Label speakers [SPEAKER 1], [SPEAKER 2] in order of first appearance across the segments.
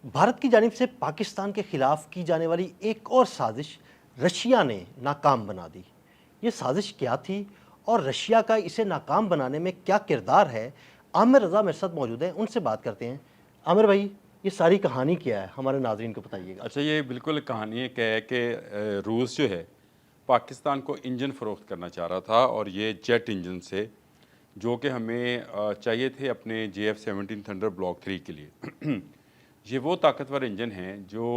[SPEAKER 1] بھارت کی جانب سے پاکستان کے خلاف کی جانے والی ایک اور سازش رشیا نے ناکام بنا دی۔ یہ سازش کیا تھی اور رشیا کا اسے ناکام بنانے میں کیا کردار ہے؟ عامر رضا میرے ساتھ موجود ہیں، ان سے بات کرتے ہیں۔ عامر بھائی، یہ ساری کہانی کیا ہے، ہمارے ناظرین کو بتائیے گا۔
[SPEAKER 2] اچھا، یہ بالکل کہانی ایک ہے کہ روس جو ہے پاکستان کو انجن فروخت کرنا چاہ رہا تھا، اور یہ جیٹ انجن سے جو کہ ہمیں چاہیے تھے اپنے JF-17 تھنڈر بلاک 3 کے لیے۔ یہ وہ طاقتور انجن ہیں جو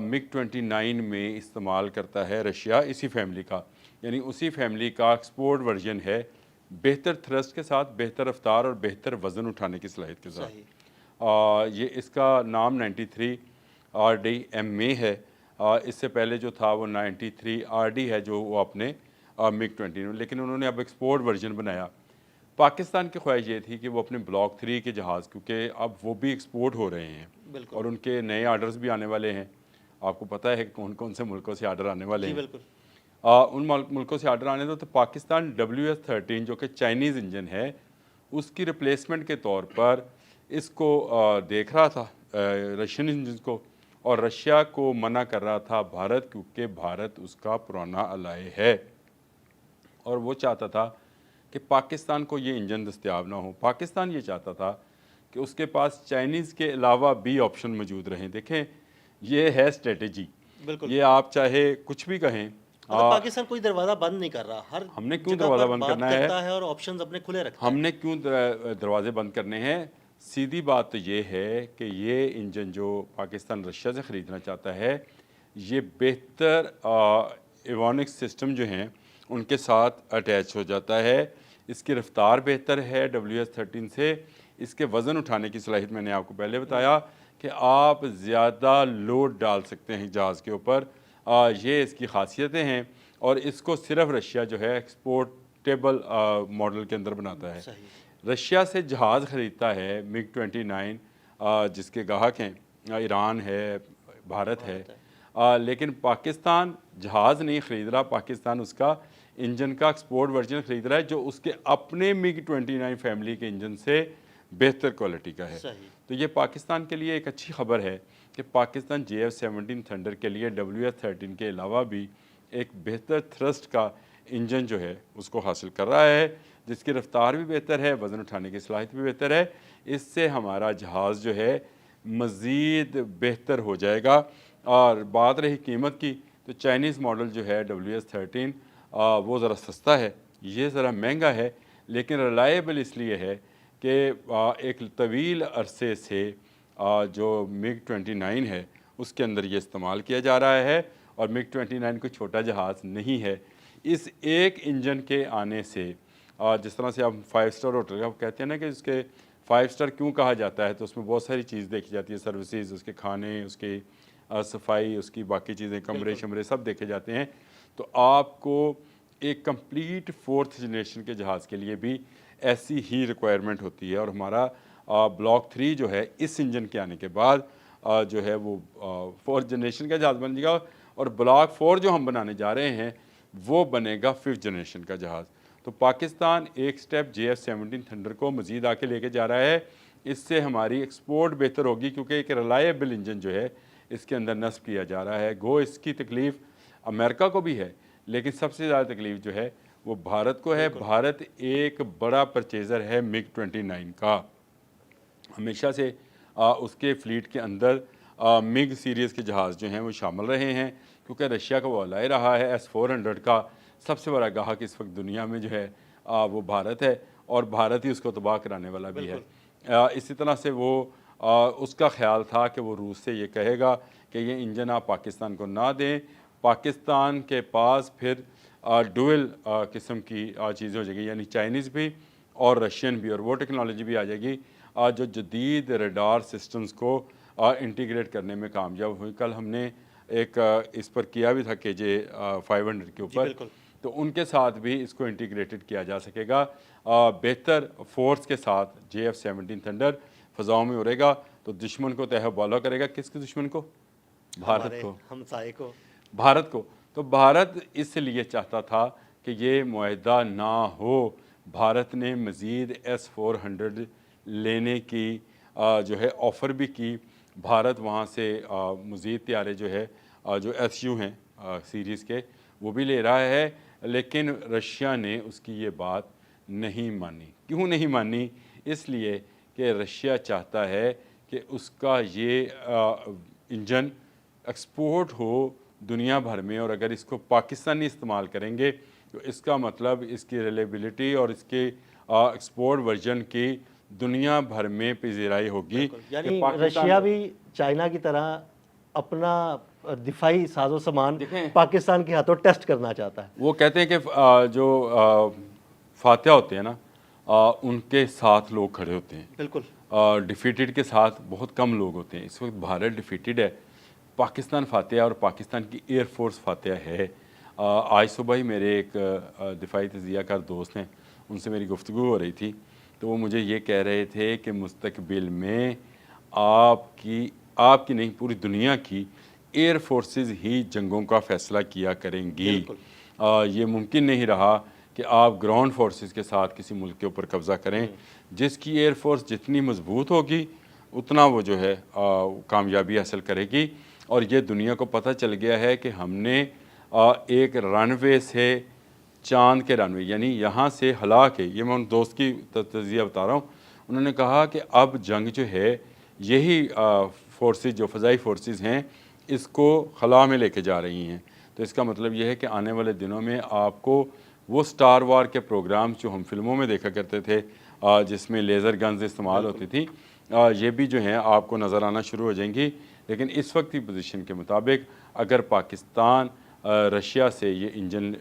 [SPEAKER 2] MiG-29 میں استعمال کرتا ہے رشیا، اسی فیملی کا، یعنی اسی فیملی کا ایکسپورٹ ورژن ہے، بہتر تھرسٹ کے ساتھ، بہتر رفتار اور بہتر وزن اٹھانے کی صلاحیت کے ساتھ۔
[SPEAKER 1] صحیح۔
[SPEAKER 2] یہ اس کا نام 93 RDMA ہے۔ اس سے پہلے جو تھا وہ 93 RD ہے، جو وہ اپنے MiG-29، لیکن انہوں نے اب ایکسپورٹ ورژن بنایا۔ پاکستان کی خواہش یہ تھی کہ وہ اپنے بلاک 3 کے جہاز، کیونکہ اب وہ بھی ایکسپورٹ ہو رہے ہیں
[SPEAKER 1] بالکل
[SPEAKER 2] اور ان کے نئے آرڈرز بھی آنے والے ہیں۔ آپ کو پتہ ہے کہ کون کون سے ملکوں سے آرڈر آنے والے
[SPEAKER 1] جی
[SPEAKER 2] ہیں۔
[SPEAKER 1] بالکل۔
[SPEAKER 2] ان ملکوں سے آرڈر آنے تو پاکستان WS-13 جو کہ چائنیز انجن ہے، اس کی ریپلیسمنٹ کے طور پر اس کو دیکھ رہا تھا، رشین انجن کو، اور رشیا کو منع کر رہا تھا بھارت، کیونکہ بھارت اس کا پرانا الائے ہے، اور وہ چاہتا تھا کہ پاکستان کو یہ انجن دستیاب نہ ہو۔ پاکستان یہ چاہتا تھا کہ اس کے پاس چائنیز کے علاوہ بھی آپشن موجود رہیں۔ دیکھیں، یہ ہے اسٹریٹجی۔
[SPEAKER 1] بالکل،
[SPEAKER 2] یہ آپ چاہے کچھ بھی کہیں،
[SPEAKER 1] مطلب پاکستان کوئی دروازہ بند نہیں کر رہا، ہر
[SPEAKER 2] ہم نے کیوں
[SPEAKER 1] جگہ
[SPEAKER 2] دروازہ
[SPEAKER 1] پر
[SPEAKER 2] بند
[SPEAKER 1] بات
[SPEAKER 2] کرنا ہے؟
[SPEAKER 1] کرتا ہے اور آپشنز اپنے کھلے رکھتا
[SPEAKER 2] ہم
[SPEAKER 1] ہے۔
[SPEAKER 2] نے کیوں دروازے بند کرنے ہیں؟ سیدھی بات تو یہ ہے کہ یہ انجن جو پاکستان رشیا سے خریدنا چاہتا ہے، یہ بہتر ایوانکس سسٹم جو ہیں ان کے ساتھ اٹیچ ہو جاتا ہے۔ اس کی رفتار بہتر ہے WS-13 سے، اس کے وزن اٹھانے کی صلاحیت میں نے آپ کو پہلے بتایا کہ آپ زیادہ لوڈ ڈال سکتے ہیں جہاز کے اوپر، یہ اس کی خاصیتیں ہیں، اور اس کو صرف رشیا جو ہے ایکسپورٹیبل ماڈل کے اندر بناتا ہے۔
[SPEAKER 1] صحیح۔
[SPEAKER 2] رشیا سے جہاز خریدتا ہے MiG-29، جس کے گاہک ہیں ایران ہے، بھارت ہے، لیکن پاکستان جہاز نہیں خرید رہا، پاکستان اس کا انجن کا ایکسپورٹ ورژن خرید رہا ہے، جو اس کے اپنے MiG-29 فیملی کے انجن سے بہتر کوالٹی کا ہے۔
[SPEAKER 1] صحیح۔
[SPEAKER 2] تو یہ پاکستان کے لیے ایک اچھی خبر ہے کہ پاکستان JF-17 تھنڈر کے لیے WS-13 کے علاوہ بھی ایک بہتر تھرسٹ کا انجن جو ہے اس کو حاصل کر رہا ہے، جس کی رفتار بھی بہتر ہے، وزن اٹھانے کی صلاحیت بھی بہتر ہے۔ اس سے ہمارا جہاز جو ہے مزید بہتر ہو جائے گا۔ اور بات رہی قیمت کی، تو چائنیز ماڈل جو ہے WS-13 وہ ذرا سستا ہے، یہ ذرا مہنگا ہے، لیکن ریلائیبل اس لیے ہے کہ ایک طویل عرصے سے جو MiG-29 ہے اس کے اندر یہ استعمال کیا جا رہا ہے، اور MiG-29 کوئی چھوٹا جہاز نہیں ہے۔ اس ایک انجن کے آنے سے، جس طرح سے آپ 5 اسٹار ہوٹل کا کہتے ہیں نا کہ اس کے 5 اسٹار کیوں کہا جاتا ہے، تو اس میں بہت ساری چیز دیکھی جاتی ہے، سروسز، اس کے کھانے، اس کی صفائی، اس کی باقی چیزیں، کمرے شمرے سب دیکھے جاتے ہیں۔ تو آپ کو ایک کمپلیٹ 4th جنریشن کے جہاز کے لیے بھی ایسی ہی ریکوائرمنٹ ہوتی ہے، اور ہمارا بلاک 3 جو ہے اس انجن کے آنے کے بعد جو ہے وہ 4th جنریشن کا جہاز بن جائے گا، اور بلاک 4 جو ہم بنانے جا رہے ہیں وہ بنے گا 5th جنریشن کا جہاز۔ تو پاکستان ایک سٹیپ JF-17 تھنڈر کو مزید آگے لے کے جا رہا ہے۔ اس سے ہماری ایکسپورٹ بہتر ہوگی، کیونکہ ایک ریلائیبل انجن جو ہے اس کے اندر نصب کیا جا رہا ہے۔ گو اس کی تکلیف امریکہ کو بھی ہے، لیکن سب سے زیادہ تکلیف جو ہے وہ بھارت کو ہے۔ بھارت ایک بڑا پرچیزر ہے MiG-29 کا، ہمیشہ سے اس کے فلیٹ کے اندر MiG سیریز کے جہاز جو ہیں وہ شامل رہے ہیں، کیونکہ رشیا کا وہ الائے رہا ہے۔ S-400 کا سب سے بڑا گاہک اس وقت دنیا میں جو ہے وہ بھارت ہے، اور بھارت ہی اس کو تباہ کرانے والا بھی ہے۔ اسی طرح سے وہ اس کا خیال تھا کہ وہ روس سے یہ کہے گا کہ یہ انجن آپ پاکستان کو نہ دیں، پاکستان کے پاس پھر ڈوئل قسم کی چیزیں ہو جائے گی، یعنی چائنیز بھی اور رشین بھی، اور وہ ٹیکنالوجی بھی آ جائے گی جو جدید ریڈار سسٹمز کو انٹیگریٹ کرنے میں کامیاب ہوئی۔ کل ہم نے ایک اس پر کیا بھی تھا KJ-500 کے اوپر، تو ان کے ساتھ بھی اس کو انٹیگریٹڈ کیا جا سکے گا بہتر فورس کے ساتھ۔ JF-17 تھنڈر فضاؤں میں اڑے گا تو دشمن کو تہہ بالا کرے گا۔ کس کے دشمن کو؟ بھارت کو،
[SPEAKER 1] ہمسائے کو،
[SPEAKER 2] بھارت کو۔ تو بھارت اس لیے چاہتا تھا کہ یہ معاہدہ نہ ہو۔ بھارت نے مزید S-400 لینے کی جو ہے آفر بھی کی، بھارت وہاں سے مزید طیارے جو ہے جو SU ہیں سیریز کے وہ بھی لے رہا ہے، لیکن رشیا نے اس کی یہ بات نہیں مانی۔ کیوں نہیں مانی؟ اس لیے کہ رشیا چاہتا ہے کہ اس کا یہ انجن ایکسپورٹ ہو دنیا بھر میں، اور اگر اس کو پاکستانی استعمال کریں گے تو اس کا مطلب اس کی ریلیبلٹی اور اس کے ایکسپورٹ ورژن کی دنیا بھر میں پذیرائی ہوگی۔
[SPEAKER 1] یعنی رشیا بھی چائنا کی طرح اپنا دفاعی ساز و سامان پاکستان کے ہاتھوں ٹیسٹ کرنا چاہتا ہے۔
[SPEAKER 2] وہ کہتے ہیں کہ جو فاتح ہوتے ہیں نا ان کے ساتھ لوگ کھڑے ہوتے ہیں،
[SPEAKER 1] بالکل
[SPEAKER 2] ڈیفیٹڈ کے ساتھ بہت کم لوگ ہوتے ہیں۔ اس وقت بھارت ڈیفیٹڈ ہے، پاکستان فاتح ہے، اور پاکستان کی ایئر فورس فاتح ہے۔ آج صبح ہی میرے ایک دفاعی تجزیہ کار دوست ہیں، ان سے میری گفتگو ہو رہی تھی، تو وہ مجھے یہ کہہ رہے تھے کہ مستقبل میں آپ کی نہیں پوری دنیا کی ایئر فورسز ہی جنگوں کا فیصلہ کیا کریں گی۔ یہ ممکن نہیں رہا کہ آپ گراؤنڈ فورسز کے ساتھ کسی ملک کے اوپر قبضہ کریں۔ جس کی ایئر فورس جتنی مضبوط ہوگی اتنا وہ جو ہے کامیابی حاصل کرے گی۔ اور یہ دنیا کو پتہ چل گیا ہے کہ ہم نے ایک رن وے سے چاند کے رن وے، یعنی یہاں سے ہلا کے، یہ میں ان دوست کی تجزیہ بتا رہا ہوں، انہوں نے کہا کہ اب جنگ جو ہے یہی فورسز جو فضائی فورسز ہیں اس کو خلا میں لے کے جا رہی ہیں۔ تو اس کا مطلب یہ ہے کہ آنے والے دنوں میں آپ کو وہ سٹار وار کے پروگرام جو ہم فلموں میں دیکھا کرتے تھے جس میں لیزر گنز استعمال ہوتی تھی، یہ بھی جو ہیں آپ کو نظر آنا شروع ہو جائیں گی۔ لیکن اس وقت کی پوزیشن کے مطابق اگر پاکستان رشیا سے یہ انجن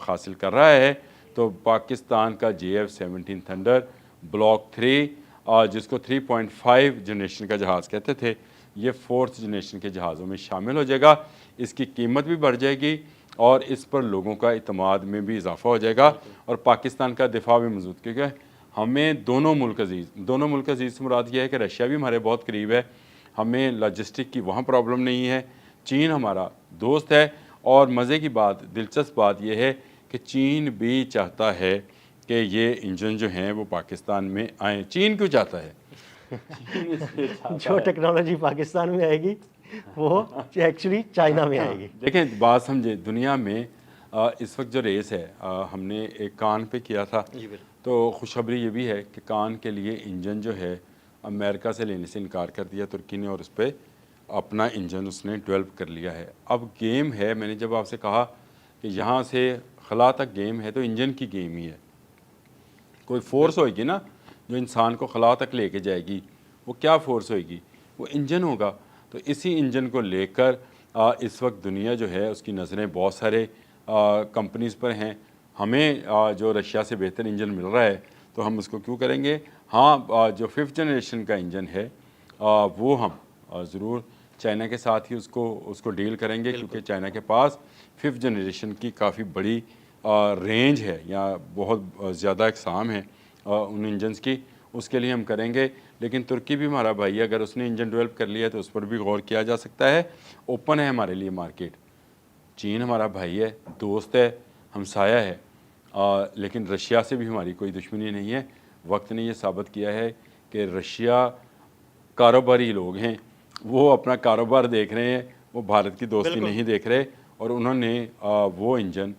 [SPEAKER 2] حاصل کر رہا ہے تو پاکستان کا JF-17 تھنڈر بلاک 3 جس کو 3.5 جنریشن کا جہاز کہتے تھے، یہ 4th جنریشن کے جہازوں میں شامل ہو جائے گا۔ اس کی قیمت بھی بڑھ جائے گی اور اس پر لوگوں کا اعتماد میں بھی اضافہ ہو جائے گا، اور پاکستان کا دفاع بھی مضبوط، کیونکہ ہمیں دونوں ملک عزیز سے مراد یہ ہے کہ رشیا بھی ہمارے بہت قریب ہے، ہمیں لاجسٹک کی وہاں پرابلم نہیں ہے، چین ہمارا دوست ہے، اور مزے کی بات، دلچسپ بات یہ ہے کہ چین بھی چاہتا ہے کہ یہ انجن جو ہیں وہ پاکستان میں آئیں۔ چین کیوں چاہتا ہے؟
[SPEAKER 1] جو ٹیکنالوجی پاکستان میں آئے گی وہ ایکچولی چائنا میں آئے گی۔
[SPEAKER 2] دیکھیں بات سمجھے، دنیا میں اس وقت جو ریس ہے، ہم نے ایک کان پہ کیا تھا، تو خوشخبری یہ بھی ہے کہ کان کے لیے انجن جو ہے امریکہ سے لینے سے انکار کر دیا ترکی نے، اور اس پہ اپنا انجن اس نے ڈیولپ کر لیا ہے۔ اب گیم ہے، میں نے جب آپ سے کہا کہ یہاں سے خلا تک گیم ہے، تو انجن کی گیم ہی ہے۔ کوئی فورس ہوئے گی نا جو انسان کو خلا تک لے کے جائے گی، وہ کیا فورس ہوئے گی؟ وہ انجن ہوگا۔ تو اسی انجن کو لے کر اس وقت دنیا جو ہے اس کی نظریں بہت سارے کمپنیز پر ہیں۔ ہمیں جو رشیا سے بہتر انجن مل رہا ہے تو ہم اس کو کیوں کریں گے؟ ہاں، جو 5th جنریشن کا انجن ہے وہ ہم ضرور چائنا کے ساتھ ہی اس کو ڈیل کریں گے، کیونکہ چائنا کے پاس 5th جنریشن کی کافی بڑی رینج ہے، یا بہت زیادہ اقسام ہیں ان انجنز کی، اس کے لیے ہم کریں گے۔ لیکن ترکی بھی ہمارا بھائی ہے، اگر اس نے انجن ڈیولپ کر لیا ہے تو اس پر بھی غور کیا جا سکتا ہے۔ اوپن ہے ہمارے لیے مارکیٹ۔ چین ہمارا بھائی ہے، دوست ہے، ہمسایہ ہے، لیکن رشیا سے بھی ہماری کوئی دشمنی نہیں ہے۔ وقت نے یہ ثابت کیا ہے کہ رشیا کاروباری لوگ ہیں، وہ اپنا کاروبار دیکھ رہے ہیں، وہ بھارت کی دوستی نہیں دیکھ رہے، اور انہوں نے وہ انجن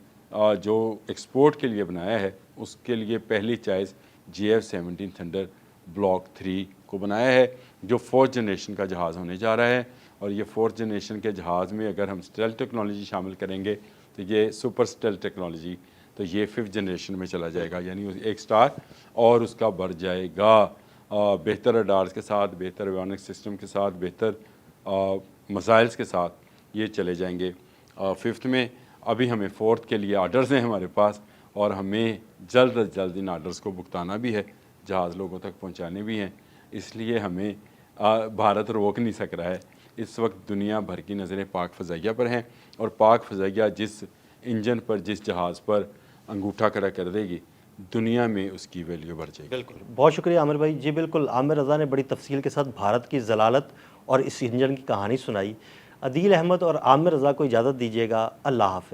[SPEAKER 2] جو ایکسپورٹ کے لیے بنایا ہے اس کے لیے پہلی چوائس JF-17 تھنڈر بلاک 3 کو بنایا ہے، جو 4th جنریشن کا جہاز ہونے جا رہا ہے۔ اور یہ 4th جنریشن کے جہاز میں اگر ہم اسٹیلتھ ٹیکنالوجی شامل کریں گے تو یہ سپر اسٹیلتھ ٹیکنالوجی، تو یہ 5th جنریشن میں چلا جائے گا، یعنی ایک سٹار اور اس کا بڑھ جائے گا، بہتر رڈارز کے ساتھ، بہتر ایویونک سسٹم کے ساتھ، بہتر میزائلز کے ساتھ یہ چلے جائیں گے 5th میں۔ ابھی ہمیں 4th کے لیے آرڈرز ہیں ہمارے پاس، اور ہمیں جلد از جلد ان آرڈرز کو بھگتانا بھی ہے، جہاز لوگوں تک پہنچانے بھی ہیں۔ اس لیے ہمیں بھارت روک نہیں سک رہا ہے۔ اس وقت دنیا بھر کی نظریں پاک فضائیہ پر ہیں، اور پاک فضائیہ جس انجن پر، جس جہاز پر انگوٹھا کھڑا کر دے گی، دنیا میں اس کی ویلیو بڑھ جائے گی۔
[SPEAKER 1] بالکل، بہت شکریہ عامر بھائی۔ جی بالکل، عامر رضا نے بڑی تفصیل کے ساتھ بھارت کی ضلالت اور اس انجن کی کہانی سنائی۔ عدیل احمد اور عامر رضا کو اجازت دیجیے گا۔ اللہ حافظ۔